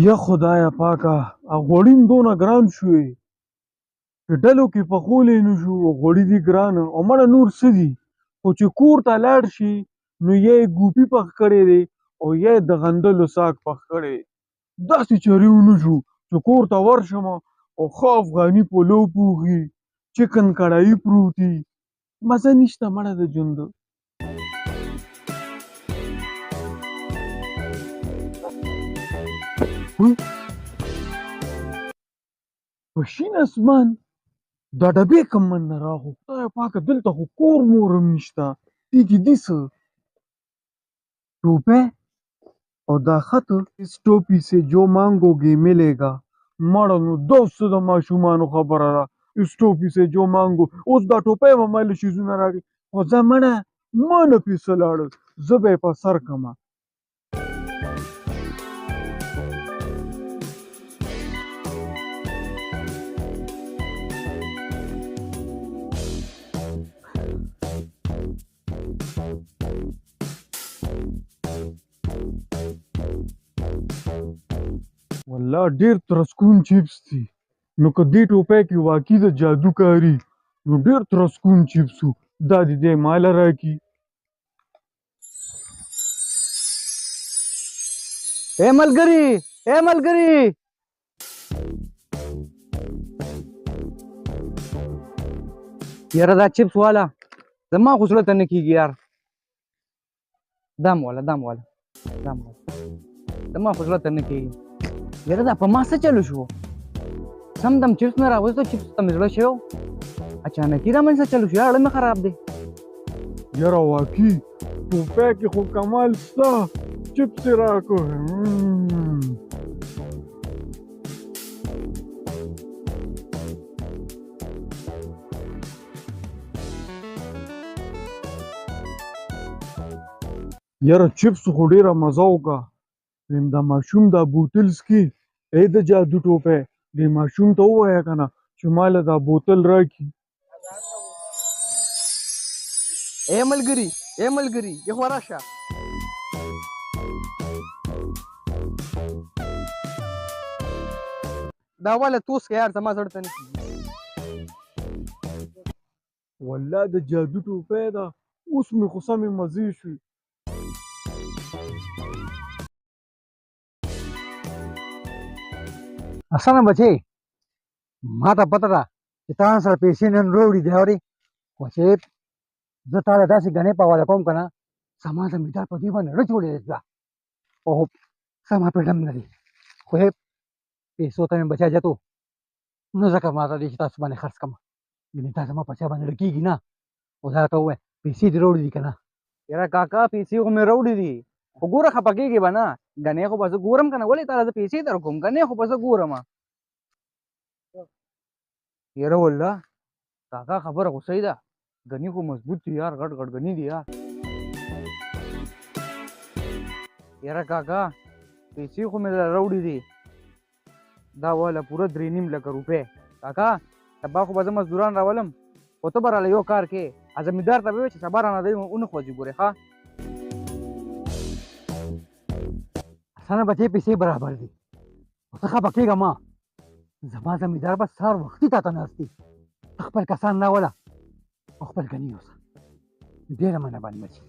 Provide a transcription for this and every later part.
یا خدایه پاکه غوړین دونه ګران شوی چې ډلو کې پخولی نه شو. غوړي دي ګرانه او مړه نور څه دي، خو چې کور ته لاړ شي نو یا یې ګوپي پخ کړی دی او یا یې د غندلو ساګ پخ کړی. داسې چرې ونه شو چې کور ته ورشم او ښه افغاني پلو پوخي، چکن کړایي پروت وي، مزه نشته مړه د ژوند. په شین اسمان دا ډبې کم من نه راغو. خدای پاکه دلته خو کور مور هم نشته، دې کې دي څه ټوپی او دا خط اس ټوپی سے جو مانگو گے ملے گا. مړه نو دوست د ماشومانو خبره ده، اس ټوپی سے جو مانگو. اوس دا ټوپی به ما له شیزونه راکړي، خو ځه مړه ما نه پیسه لاړل، زه به یې په سر کړمه. والله ډېر ترسکون چیپس دي، نو که دې ټوپی کې واقعي د جادو کاري نو ډېر ترسکون چیپس وو. دا دې دی ماله راکړي. اے ملګري اے ملګري یاره دا چپس والا زما خو زړه ته نه کېږي یار. دم والا زما خو زړه ته نه کېږي یاره. دا په ما څه چلو شو؟ سم دم چپس مې راوستو، چپس ته مې زړه شوی و، اچانکي را مې څه چلو شو؟ اړه مې خراب دی یاره واقعي ټوپی کې خو کمال شته. چپس یې راکړو. یاره چپس خو ډېره مزه وکړه. ویم دا ماشوم دا بوتل څکي، ای د جادو ټوپی دې ماشوم ته ووایه که نه چې ما له دا بوتل راکړي. اے ملګري یخوا راشه. دا والا توس که یار زما زړه ته نه کېږي. والله د جادو ټوپی ده، اوس مې خو سمې مزې شوې. اسانه بچې، ما ته پته ده چې تا سره پیسې نن راوړي دي اورې، خو چې زه تا له داسې ګنې په حواله کوم که نه زما زمیندار په دې باندې رچ وړی ده او زما پرې ډم لري. خو پیسو ته مې بچا جاتو نو ځکه ما ته دې چې تاسو باندې خرڅ کړم، یعنې تا زما په چا باندې ډکېږي نه. او دا راته ووایه پیسې دې راوړي دي که نه؟ یاره کاکا پیسې خو مې راوړي دي، خو ګوره خفه کېږې به نه، ګنې خو به زه ګورم که نه، ولې تاله زه پیسې در کوم، ګنې خو به زه ګورم. یاره والله کاکا خبره خو صحیح ده، ګنې خو مضبوط دي یار، غټ غټ ګنې دي یار. یاره کاکا پیسې خو مې در راوړي دي، دا والا پوره 3.5 لکه روپۍ. کاکا سبا خو به زه مزدوران راولم، خو ته به راله یو کار کې زمیندار ته به وایې چې سبا رانه دی ونه خوځي ګورې ښه. اسانه بچې پیسې برابر دي، خو ته خفه کېږه مه، زما زمیندار به سهار وختي تا ته ناست دي. ته خپل کسان راوله او خپل ګنې اوسه. ډېره مهرباني بچې.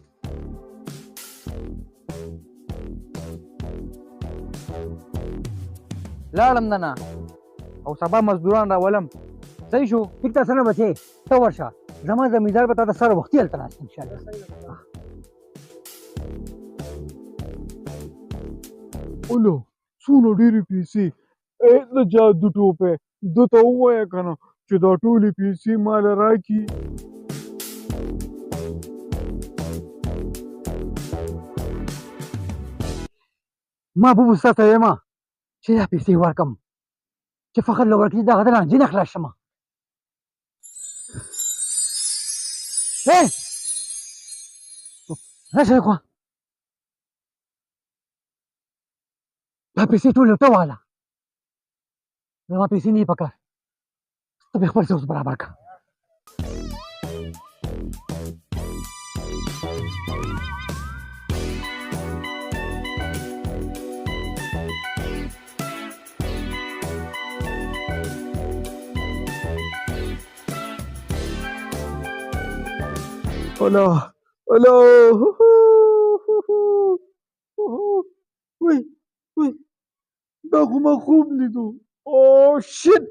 لاړم دنه او سبا مزدوران راولم. صحیح شو؟ ټیک ده اسانه بچې، ته ورشه، زما زمیندار به تا ته سهار وختي هلته ناست انشاءالله. الو څونه ډېرې پیسې، ای د جادو ټوپی ده ته ووایه که نه چې دا ټولې پیسې ماله راکړي. ما بوبو ستا ته ویمه چې دا پیسې ورکړم چې فخر له ورکړي دغه د رانجې نه خلاص شمه. راشه خوا دا پیسې ټولې ته واله، زما پیسې نه یې پکار، ته مې خپل څه اوس برابر کړه. الا الا وای وای دا خو ما خوب لیدو او شit